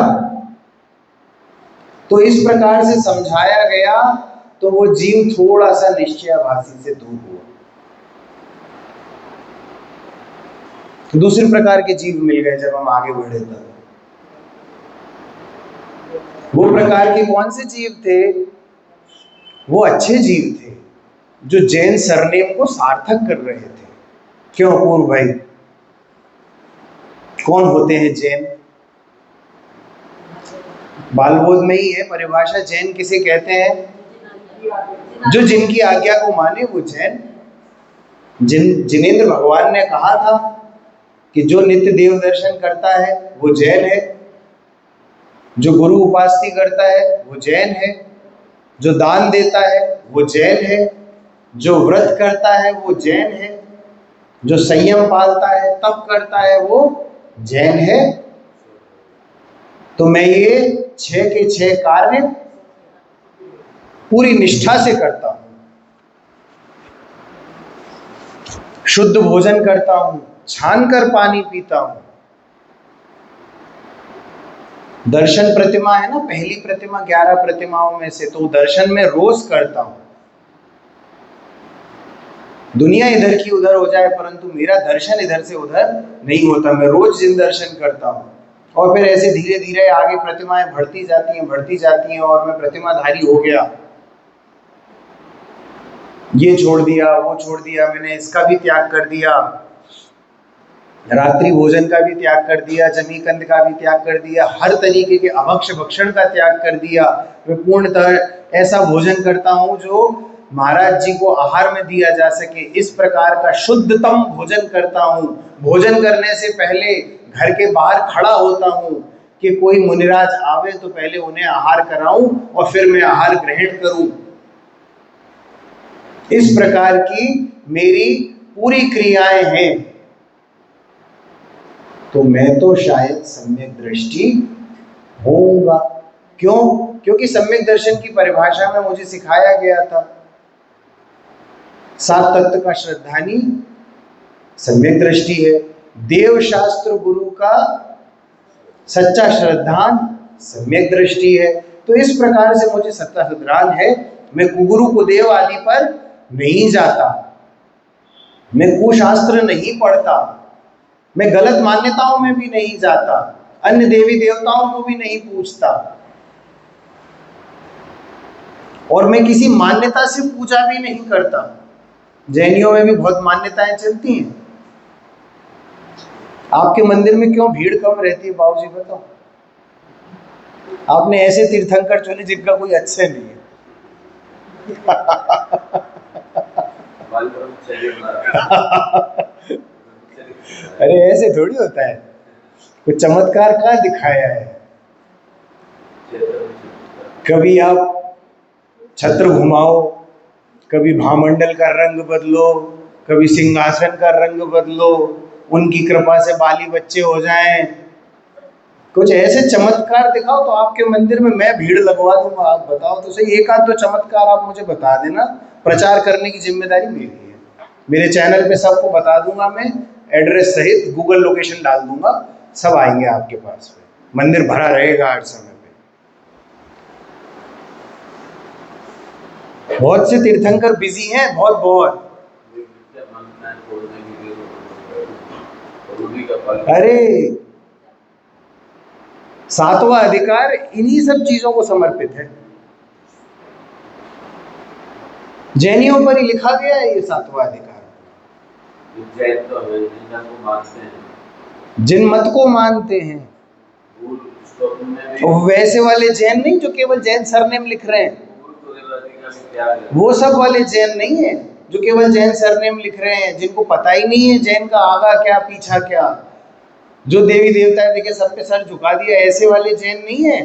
तो इस प्रकार से समझाया गया तो वो जीव थोड़ा सा निश्चयाभासी से दूर हुआ। दूसरे प्रकार के जीव मिल गए जब हम आगे बढ़े तब। वो प्रकार के कौन से जीव थे? वो अच्छे जीव थे जो जैन सरनेम को सार्थक कर रहे थे। क्यों पूर्व भाई, कौन होते हैं जैन? बालबोध में ही है परिभाषा, जैन किसे कहते हैं? जो जिनकी आज्ञा को माने वो जैन। जिनेंद्र भगवान ने कहा था कि जो नित्य देव दर्शन करता है वो जैन है, जो गुरु उपासना करता है वो जैन है, जो दान देता है वो जैन है, जो व्रत करता है वो जैन है, जो संयम पालता है तप करता है वो जैन है। तो मैं ये 6 के 6 कार्य पूरी निष्ठा से करता हूं। शुद्ध भोजन करता हूं, छानकर पानी पीता हूं। दर्शन प्रतिमा है ना, पहली प्रतिमा 11 प्रतिमाओं में से, तो दर्शन में रोज करता हूं। दुनिया इधर की उधर हो जाए परंतु मेरा दर्शन इधर से उधर नहीं होता, मैं रोज जिन दर्शन करता हूं। और फिर ऐसे धीरे धीरे आगे प्रतिमाएं बढ़ती जाती हैं और मैं प्रतिमाधारी हो गया। ये छोड़ दिया, वो छोड़ दिया, मैंने इसका भी त्याग कर दिया, रात्रि भोजन का भी त्याग कर दिया, जमीकंद का भी त्याग कर दिया, हर तरीके के अभक्ष भक्षण का त्याग कर दिया। मैं पूर्णतः ऐसा भोजन करता हूं जो महाराज जी को आहार में दिया जा सके, इस प्रकार का शुद्धतम भोजन करता हूं। भोजन करने से पहले घर के बाहर खड़ा होता हूं कि कोई मुनिराज आवे तो पहले उन्हें आहार कराऊं और फिर मैं आहार ग्रहण करूं। इस प्रकार की मेरी पूरी क्रियाएं हैं। तो मैं तो शायद सम्यक दृष्टि होऊंगा। क्यों? क्योंकि सम्यक दर्शन की परिभाषा में मुझे सिखाया गया था 7 तत्व का श्रद्धानी सम्यक दृष्टि है, देव शास्त्र गुरु का सच्चा श्रद्धान सम्यक दृष्टि है। तो इस प्रकार से मुझे सच्चा श्रद्धान है। मैं कुगुरु कुदेव आदि पर नहीं जाता, मैं कुशास्त्र नहीं पढ़ता, मैं गलत मान्यताओं में भी नहीं जाता, अन्य देवी देवताओं को भी नहीं पूछता, और मैं किसी मान्यता से पूजा भी नहीं करता। जैनियों में भी बहुत मान्यताएं चलती हैं। आपके मंदिर में क्यों भीड़ कम रहती है बाबूजी बताओ? आपने ऐसे तीर्थंकर चुने जिनका कोई अच्छे नहीं है। अरे ऐसे थोड़ी होता है, कुछ चमत्कार कहाँ दिखाया है? कभी आप छत्र घुमाओ, कभी भामंडल का रंग बदलो, कभी सिंहासन का रंग बदलो, उनकी कृपा से बाली बच्चे हो जाएं, कुछ ऐसे चमत्कार दिखाओ तो आपके मंदिर में मैं भीड़ लगवा दूंगा। आप बताओ तो सही, एक आध तो चमत्कार आप मुझे बता देना, प्रचार करने की जिम्मेदारी मेरी है। मेरे चैनल पे सबको बता दूंगा, मैं एड्रेस सहित गूगल लोकेशन डाल दूंगा, सब आएंगे आपके पास में, मंदिर भरा रहेगा हर समय पे। बहुत से तीर्थंकर बिजी हैं, बहुत। अरे 7वां अधिकार इन्हीं सब चीजों को समर्पित है। जैनियों पर ही लिखा गया है ये 7वां अधिकार। जिन मत को मानते हैं, वैसे वाले जैन नहीं जो केवल जैन सरनेम लिख रहे हैं, वो सब वाले जैन नहीं है जो केवल जैन सरनेम लिख रहे हैं, जिनको पता ही नहीं है जैन का आगा क्या पीछा क्या, जो देवी देवता देखे सब पे सर झुका दिया, ऐसे वाले जैन नहीं है।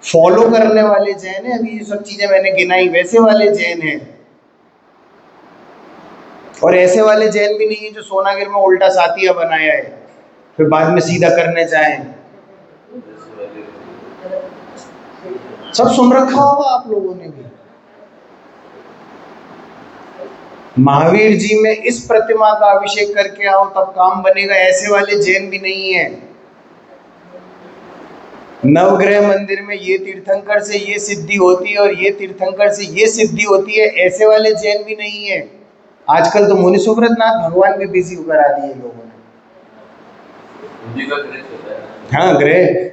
फॉलो करने वाले जैन है, अभी ये सब चीजें मैंने गिनाई वैसे वाले जैन है। और ऐसे वाले जैन भी नहीं है जो सोनागिर में उल्टा सातिया बनाया है फिर बाद में सीधा करने जाए। सब सुन रखा होगा आप लोगों ने भी। महावीर जी में इस प्रतिमा का अभिषेक करके आओ तब काम बनेगा, ऐसे वाले जैन भी नहीं है। नवग्रह मंदिर में ये तीर्थंकर से ये सिद्धि होती है और ये तीर्थंकर से ये सिद्धि होती है, ऐसे वाले जैन भी नहीं है। आजकल तो मुनि सुव्रत नाथ भगवान भी बिजी करा दिए लोगों ने। हाँ ग्रह,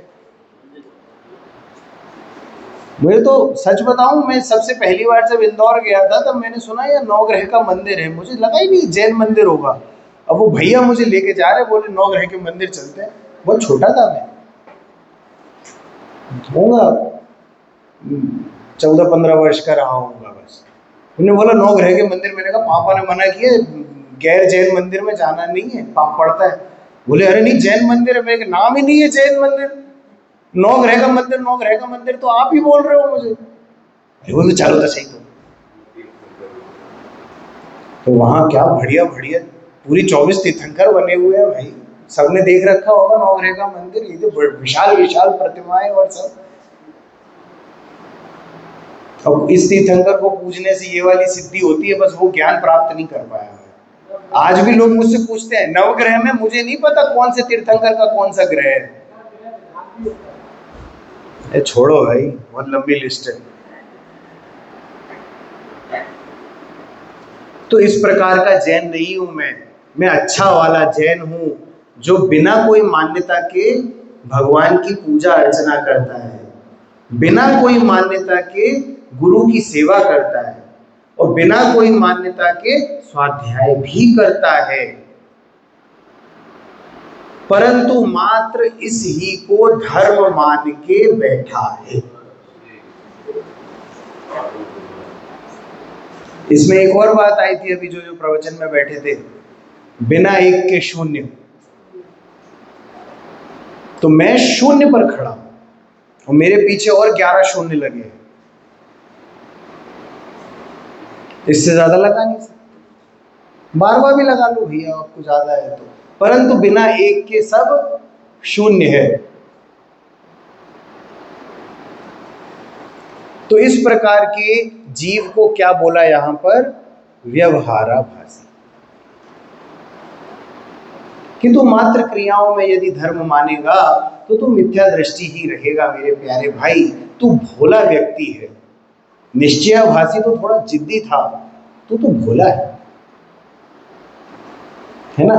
मुझे तो सच बताऊं, मैं सबसे पहली बार जब इंदौर गया था तब मैंने सुना यह 9 ग्रह का मंदिर है, मुझे लगा ही नहीं जैन मंदिर होगा। अब वो भैया मुझे लेके जा रहे, बोले 9 ग्रह के मंदिर चलते हैं। बहुत छोटा था मैं, होगा 14-15 वर्ष का रहा होगा बस। उन्होंने बोला 9 ग्रह के मंदिर, मैंने कहा पापा ने मना किया गैर जैन मंदिर में जाना नहीं है, पाप पड़ता है। बोले अरे नहीं जैन मंदिर है, मेरे नाम ही नहीं है जैन मंदिर, 9 ग्रह का मंदिर, 9 ग्रह का मंदिर तो आप ही बोल रहे हो मुझे। बोले चालू था सही। तो वहां क्या बढ़िया बढ़िया पूरी 24 तीर्थंकर बने हुए हैं भाई, सबने देख रखा होगा 9 ग्रह का मंदिर, ये तो विशाल विशाल प्रतिमाएं और सब। अब इस तीर्थंकर को पूजने से ये वाली सिद्धि होती है, बस वो ज्ञान प्राप्त नहीं कर पाया है। आज भी लोग मुझसे पूछते हैं नवग्रह में, मुझे नहीं पता कौन से तीर्थंकर का कौन सा ग्रह है। छोड़ो भाई, बहुत लंबी लिस्ट है। तो इस प्रकार का जैन नहीं हूं मैं अच्छा वाला जैन हूं, जो बिना कोई मान्यता के भगवान की पूजा अर्चना करता है, बिना कोई मान्यता के गुरु की सेवा करता है और बिना कोई मान्यता के स्वाध्याय भी करता है, परंतु मात्र इस ही को धर्म मान के बैठा है। इसमें एक और बात आई थी अभी जो प्रवचन में बैठे थे, बिना एक के शून्य। तो मैं शून्य पर खड़ा और मेरे पीछे और 11 शून्य लगे, इससे ज्यादा लगा नहीं सकते। 12वां भी लगा लो भैया आपको ज्यादा है तो, परंतु बिना एक के सब शून्य है। तो इस प्रकार के जीव को क्या बोला यहां पर, व्यवहाराभासी। किंतु मात्र क्रियाओं में यदि धर्म मानेगा तो तू मिथ्या दृष्टि ही रहेगा मेरे प्यारे भाई, तू भोला व्यक्ति है। निश्चयाभासी तो थोड़ा जिद्दी था, तू तो भोला है ना।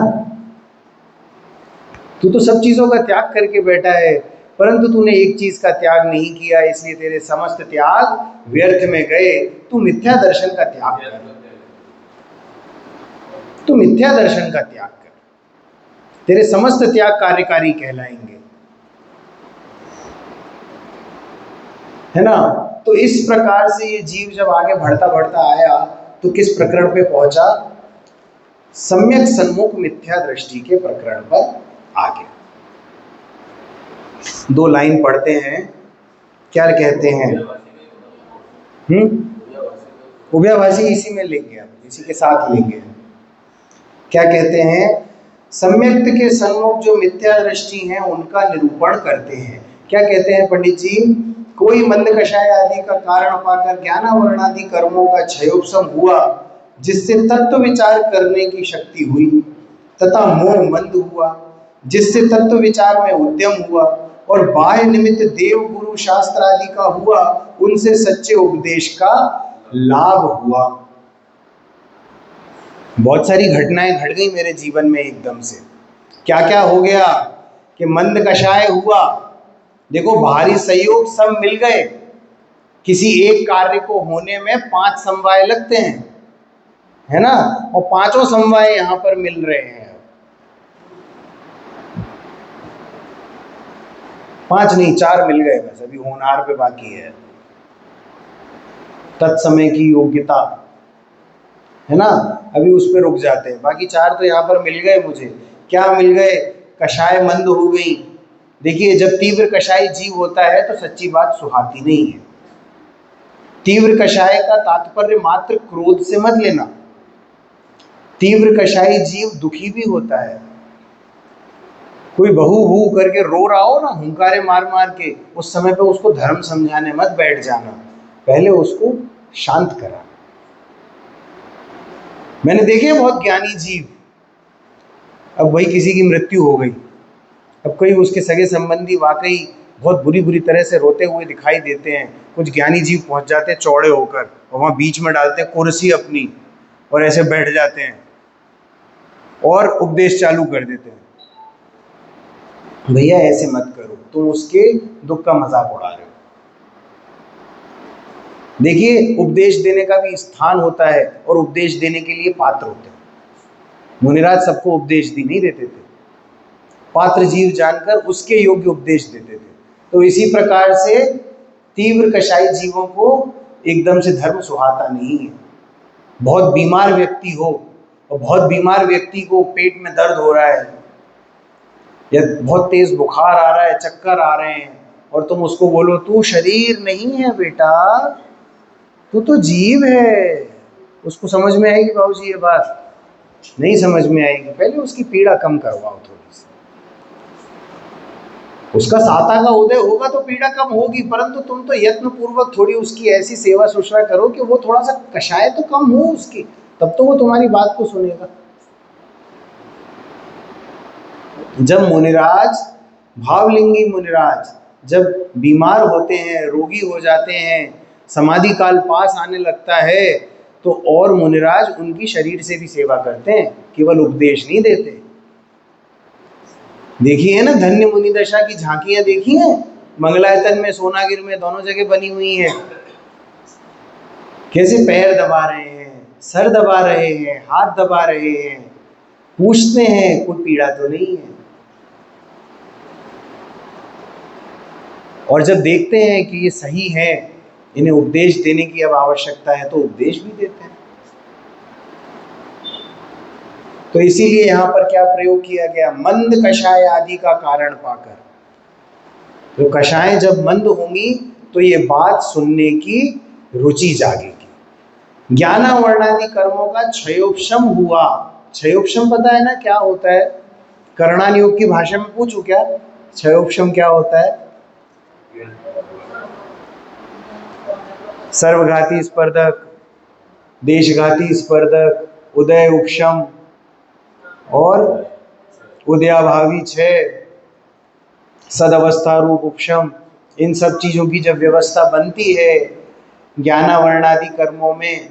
तू तो सब चीजों का त्याग करके बैठा है, परंतु तूने एक चीज का त्याग नहीं किया, इसलिए तेरे समस्त त्याग व्यर्थ में गए। तू मिथ्या दर्शन का त्याग कर, तू मिथ्या दर्शन का त्याग कर, तेरे समस्त त्याग कार्यकारी कहलाएंगे, है ना। तो इस प्रकार से ये जीव जब आगे बढ़ता बढ़ता आया तो किस प्रकरण पे पहुंचा, सम्यक सन्मुख मिथ्या दृष्टि के प्रकरण पर आ गया। 2 लाइन पढ़ते हैं, क्या कहते हैं। उभयभाषी इसी में लेंगे, आप इसी के साथ लेंगे। क्या कहते हैं, सम्यक के सन्मुख जो मिथ्या दृष्टि है उनका निरूपण करते हैं। क्या कहते हैं पंडित जी, कोई मंद कषाय आदि का कारण पाकर ज्ञानावरण आदि कर्मों का क्षयोपशम हुआ, जिससे तत्व विचार करने की शक्ति हुई, तथा मोह मंद हुआ, जिससे तत्व विचार में उद्यम हुआ, और बाह्य निमित्त देव गुरु शास्त्र आदि का हुआ, उनसे सच्चे उपदेश का लाभ हुआ। बहुत सारी घटनाएं घट गई मेरे जीवन में एकदम से। क्या क्या हो गया कि मंद कषाय हुआ, देखो बाहरी सहयोग सब मिल गए, किसी एक कार्य को होने में 5 समवाय लगते हैं, है ना, और 5 समवाय यहां पर मिल रहे हैं। 5 नहीं 4 मिल गए बस, अभी होनहार पे बाकी है, तत्समय की योग्यता, है ना, अभी उस पे रुक जाते हैं। बाकी 4 तो यहाँ पर मिल गए मुझे। क्या मिल गए, कषाय मंद हो गई। देखिए जब तीव्र कषाय जीव होता है तो सच्ची बात सुहाती नहीं है। तीव्र कषाय का तात्पर्य मात्र क्रोध से मत लेना, तीव्र कषाय जीव दुखी भी होता है। कोई बहू हू करके रो रहा हो ना, हुंकारे मार मार के, उस समय पे उसको धर्म समझाने मत बैठ जाना, पहले उसको शांत करा। मैंने देखे बहुत ज्ञानी जीव, अब वही किसी की मृत्यु हो गई, अब कोई उसके सगे संबंधी वाकई बहुत बुरी बुरी तरह से रोते हुए दिखाई देते हैं, कुछ ज्ञानी जीव पहुंच जाते हैं चौड़े होकर और वहां बीच में डालते हैं कुर्सी अपनी और ऐसे बैठ जाते हैं और उपदेश चालू कर देते हैं। भैया ऐसे मत करो, तुम उसके दुख का मजाक उड़ा रहे हो। देखिए, उपदेश देने का भी स्थान होता है और उपदेश देने के लिए पात्र होते हैं। मुनिराज सबको उपदेश नहीं देते थे, पात्र जीव जानकर उसके योग्य उपदेश देते थे। तो इसी प्रकार से तीव्र कषाय जीवों को एकदम से धर्म सुहाता नहीं है। बहुत बीमार व्यक्ति हो और बहुत बीमार व्यक्ति को पेट में दर्द हो रहा है या बहुत तेज बुखार आ रहा है, चक्कर आ रहे हैं, और तुम उसको बोलो तू शरीर नहीं है बेटा, तू तो जीव है, उसको समझ में आएगी बाबूजी? ये बात नहीं समझ में आएगी। पहले उसकी पीड़ा कम करवाओ थोड़ी सी, उसका साता का उदय होगा तो पीड़ा कम होगी, परंतु तुम तो यत्न पूर्वक थोड़ी उसकी ऐसी सेवा शुश्रूषा करो कि वो थोड़ा सा कषाय तो कम हो उसकी, तब तो वो तुम्हारी बात को सुनेगा। जब मुनिराज, भावलिंगी मुनिराज जब बीमार होते हैं, रोगी हो जाते हैं, समाधि काल पास आने लगता है, तो और मुनिराज उनकी शरीर से भी सेवा करते हैं, केवल उपदेश नहीं देते। देखी है ना धन्य मुनि दशा की झांकियां देखी हैं, मंगलायतन में, सोनागिर में, दोनों जगह बनी हुई है। कैसे पैर दबा रहे हैं, सर दबा रहे हैं, हाथ दबा रहे हैं, पूछते हैं कोई पीड़ा तो नहीं है। और जब देखते हैं कि ये सही है, इन्हें उपदेश देने की अब आवश्यकता है, तो उपदेश भी देते हैं। तो इसीलिए यहाँ पर क्या प्रयोग किया गया? मंद कषाय आदि का कारण पाकर। तो कषाय जब मंद होंगी तो ये बात सुनने की रुचि जागेगी। ज्ञानावर्णादि कर्मों का क्षयोपशम हुआ। क्षयोपशम पता है ना क्या होता है? करणान योग की भाषा में पूछूं क्या? क्षयोपशम क्या होता है? सर्वघाती स्पर्धक, देशघाती स्पर्धक, उदय उपशम और उदयाभावी क्षय, सदअवस्था रूप उपशम, इन सब चीज़ों की जब व्यवस्था बनती है ज्ञानावर्णादि कर्मों में,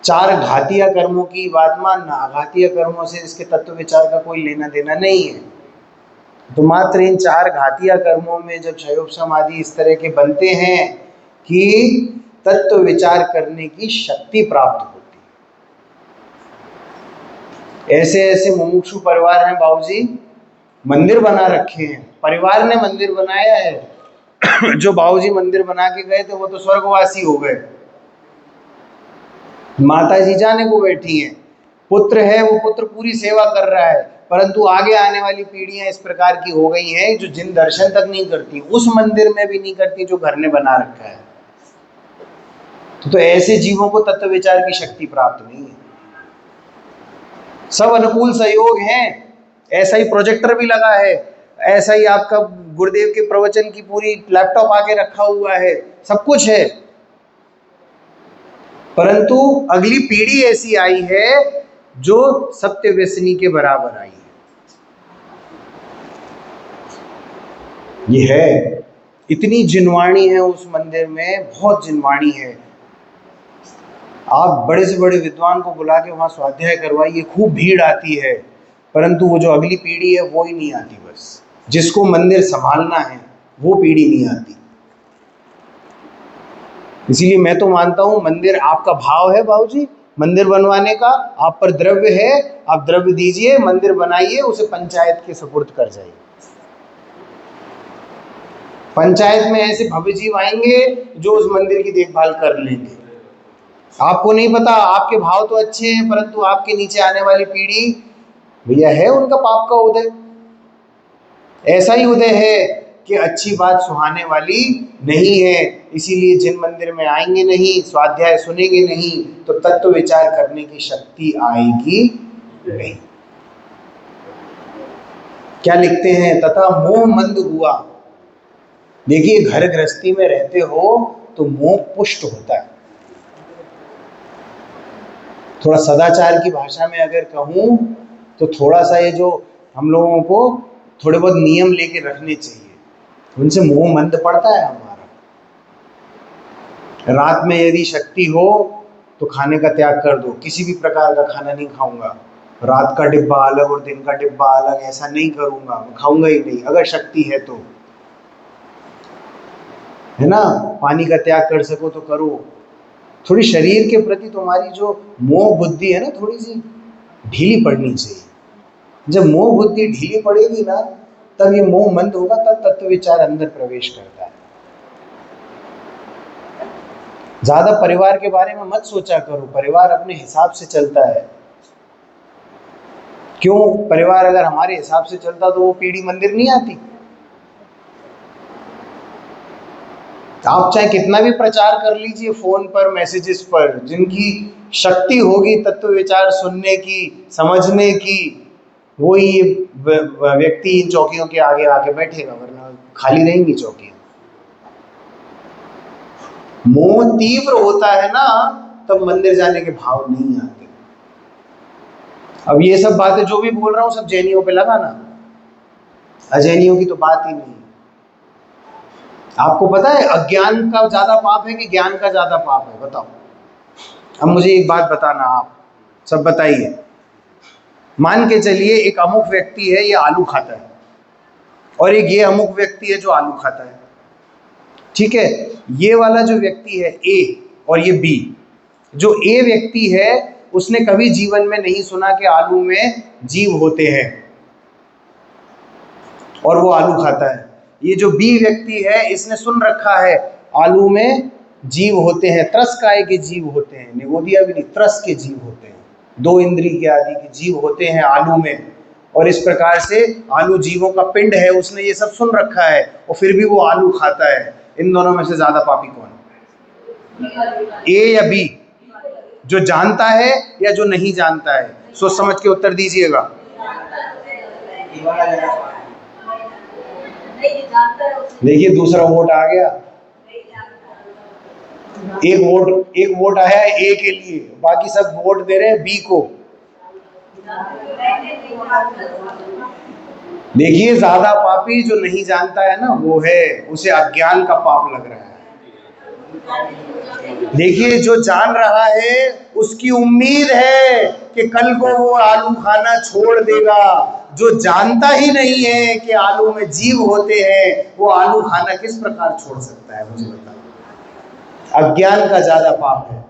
चार घातीय कर्मों की बात मानना, अघातीय कर्मों से इसके तत्व विचार का कोई लेना देना नहीं है। तो मात्र इन चार घातीय कर्मों में जब क्षयोपशम आदि इस तरह के बनते हैं कि तत्व विचार करने की शक्ति प्राप्त होती है। ऐसे ऐसे मुमुक्षु परिवार हैं बाबूजी, मंदिर बना रखे हैं, परिवार ने मंदिर बनाया है। जो बाबूजी मंदिर बना के गए थे वो तो स्वर्गवासी हो गए, माता जी जाने को बैठी हैं, पुत्र है वो पुत्र पूरी सेवा कर रहा है, परंतु आगे आने वाली पीढ़ियां इस प्रकार की हो गई हैं जो जिन दर्शन तक नहीं करती, उस मंदिर में भी नहीं करती जो घर ने बना रखा है। तो ऐसे जीवों को तत्व विचार की शक्ति प्राप्त नहीं है। सब अनुकूल सहयोग हैं, ऐसा ही प्रोजेक्टर भी लगा है, ऐसा ही आपका गुरुदेव के प्रवचन की पूरी लैपटॉप आके रखा हुआ है, सब कुछ है, परंतु अगली पीढ़ी ऐसी आई है जो सत्य व्यसनी के बराबर आई है। ये है, इतनी जिनवाणी है उस मंदिर में, बहुत जिनवाणी है। आप बड़े से बड़े विद्वान को बुला के वहाँ स्वाध्याय करवाइए, खूब भीड़ आती है, परंतु वो जो अगली पीढ़ी है वो ही नहीं आती। बस जिसको मंदिर संभालना है वो पीढ़ी नहीं आती। इसीलिए मैं तो मानता हूँ मंदिर आपका भाव है बाबूजी, मंदिर बनवाने का आप पर द्रव्य है, आप द्रव्य दीजिए, मंदिर बनाइए, उसे पंचायत के सुपुर्द कर जाइए। पंचायत में ऐसे भव्य जीव आएंगे जो उस मंदिर की देखभाल कर लेंगे। आपको नहीं पता, आपके भाव तो अच्छे हैं, परंतु आपके नीचे आने वाली पीढ़ी, भैया है उनका पाप का उदय, ऐसा ही उदय है कि अच्छी बात सुहाने वाली नहीं है। इसीलिए जिन मंदिर में आएंगे नहीं, स्वाध्याय सुनेंगे नहीं, तो तत्व विचार करने की शक्ति आएगी नहीं। क्या लिखते हैं? तथा मोह मंद हुआ। देखिए, घर गृहस्थी में रहते हो तो मोह पुष्ट होता है। थोड़ा सदाचार की भाषा में अगर कहूँ तो थोड़ा सा ये जो हम लोगों को थोड़े बहुत नियम लेके रखने चाहिए, उनसे मुंह मंद पड़ता है हमारा। रात में यदि शक्ति हो तो खाने का त्याग कर दो, किसी भी प्रकार का खाना नहीं खाऊंगा, रात का डिब्बा अलग और दिन का डिब्बा अलग, ऐसा नहीं करूंगा, मैं खाऊंगा ही नहीं अगर शक्ति है तो, है ना। पानी का त्याग कर सको तो करो। थोड़ी शरीर के प्रति तुम्हारी जो मोह बुद्धि है ना, थोड़ी सी ढीली पड़नी चाहिए। जब मोह बुद्धि ढीली पड़ेगी ना, तब ये मोह मंद होगा, तब तत्व विचार अंदर प्रवेश करता है। ज्यादा परिवार के बारे में मत सोचा करो, परिवार अपने हिसाब से चलता है। क्यों? परिवार अगर हमारे हिसाब से चलता तो वो पीढ़ी मंदिर नहीं आती। आप चाहे कितना भी प्रचार कर लीजिए फोन पर, मैसेजेस पर, जिनकी शक्ति होगी तत्व विचार सुनने की, समझने की, वो ये व्यक्ति इन चौकियों के आगे आके बैठेगा, वरना खाली रहेंगी चौकियां। मोह तीव्र होता है ना, तब मंदिर जाने के भाव नहीं आते। अब ये सब बातें जो भी बोल रहा हूं सब जैनियों पे लगाना, अजैनियों की तो बात ही नहीं। आपको पता है अज्ञान का ज्यादा पाप है कि ज्ञान का ज्यादा पाप है? बताओ। अब मुझे एक बात बताना, आप सब बताइए। मान के चलिए एक अमुक व्यक्ति है, ये आलू खाता है, और एक ये अमुक व्यक्ति है जो आलू खाता है, ठीक है। ये वाला जो व्यक्ति है ए और ये बी, जो ए व्यक्ति है उसने कभी जीवन में नहीं सुना कि आलू में जीव होते हैं, और वो आलू खाता है। ये जो बी व्यक्ति है इसने सुन रखा है आलू में जीव होते हैं, त्रस काय के जीव होते हैं, निगोदिया भी नहीं, त्रस के जीव होते हैं, 2 इंद्री के आदि के जीव होते हैं आलू में, और इस प्रकार से आलू जीवों का पिंड है, उसने ये सब सुन रखा है और फिर भी वो आलू खाता है। इन दोनों में से ज्यादा पापी कौन है? ए या बी? जो जानता है या जो नहीं जानता है? सोच समझ के उत्तर दीजिएगा। देखिए दूसरा वोट आ गया, एक वोट आया है ए के लिए, बाकी सब वोट दे रहे हैं बी को। देखिए ज्यादा पापी जो नहीं जानता है ना वो है, उसे अज्ञान का पाप लग रहा है। देखिए जो जान रहा है उसकी उम्मीद है कि कल को वो आलू खाना छोड़ देगा। जो जानता ही नहीं है कि आलू में जीव होते हैं, वो आलू खाना किस प्रकार छोड़ सकता है? मुझे बताओ। अज्ञान का ज्यादा पाप है।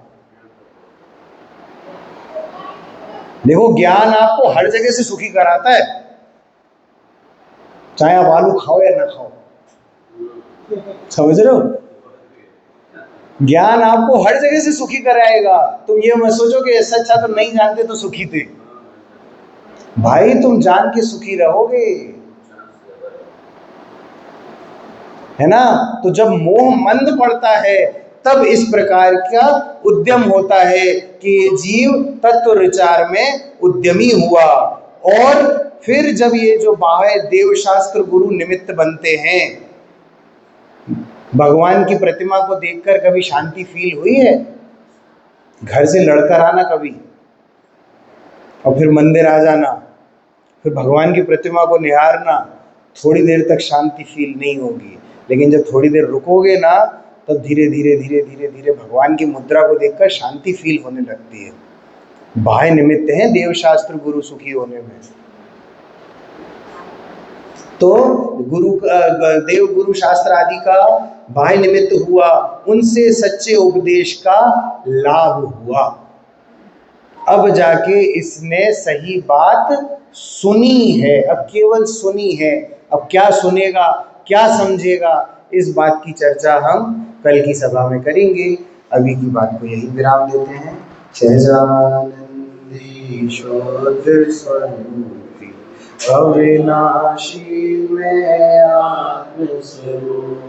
देखो ज्ञान आपको हर जगह से सुखी कराता है, चाहे आप आलू खाओ या ना खाओ, समझ रहे हो? ज्ञान आपको हर जगह से सुखी कराएगा। तुम ये मत सोचो कि ऐसा अच्छा तो नहीं जानते तो सुखी थे। भाई तुम जान के सुखी रहोगे, है ना। तो जब मोह मंद पड़ता है तब इस प्रकार का उद्यम होता है कि जीव तत्व विचार में उद्यमी हुआ, और फिर जब ये जो बाह्य देव शास्त्र गुरु निमित्त बनते हैं, भगवान की प्रतिमा को देखकर कभी शांति फील हुई है? घर से लड़कर आना कभी और फिर मंदिर आ जाना, फिर भगवान की प्रतिमा को निहारना, थोड़ी देर तक शांति फील नहीं होगी, लेकिन जब थोड़ी देर रुकोगे ना तब धीरे धीरे धीरे धीरे धीरे भगवान की मुद्रा को देखकर शांति फील होने लगती है। बाह्य निमित्त है देव शास्त्र गुरु सुखी होने में। तो देव गुरु शास्त्र आदि का बाह्य निमित्त हुआ, उनसे सच्चे उपदेश का लाभ हुआ। अब जाके इसने सही बात सुनी है, अब केवल सुनी है। अब क्या सुनेगा, क्या समझेगा, इस बात की चर्चा हम कल की सभा में करेंगे। अभी की बात को यही विराम देते हैं। सहजानंदेश्वर स्वरूपी अविनाशी में आत्मस्वरूप।